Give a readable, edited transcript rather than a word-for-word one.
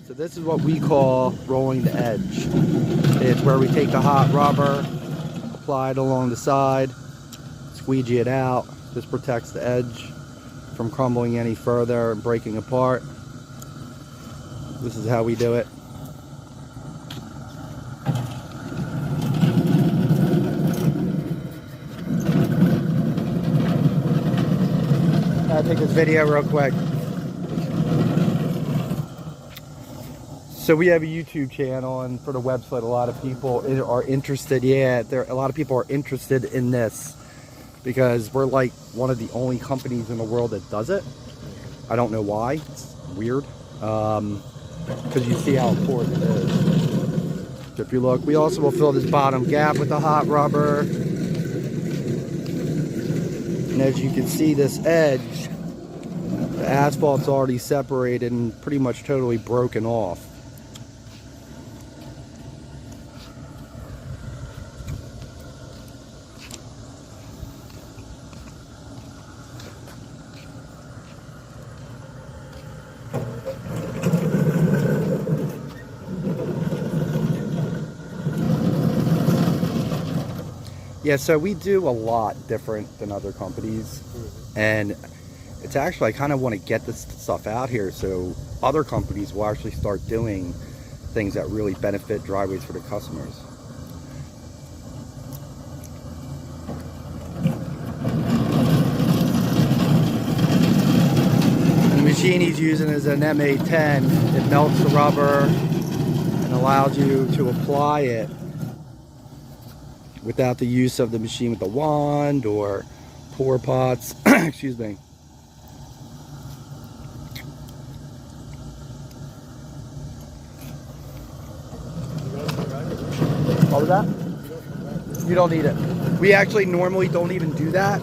So this is what we call rolling the edge. It's where we take the hot rubber, apply it along the side, squeegee it out. This protects the edge from crumbling any further and breaking apart. This is how we do it. I'll take this video real quick. So we have a YouTube channel, and for the website, a lot of people are interested. Yeah, a lot of people are interested in this because we're like one of the only companies in the world that does it. I don't know why. It's weird. Because you see how important it is. So if you look, we also will fill this bottom gap with the hot rubber. And as you can see, this edge, the asphalt's already separated and pretty much totally broken off. Yeah, so we do a lot different than other companies, and it's actually, I kind of want to get this stuff out here so other companies will actually start doing things that really benefit driveways for the customers. The machine he's using is an MA10. It melts the rubber and allows you to apply it without the use of the machine with the wand or pour pots. Excuse me. What was that? You don't need it. We actually normally don't even do that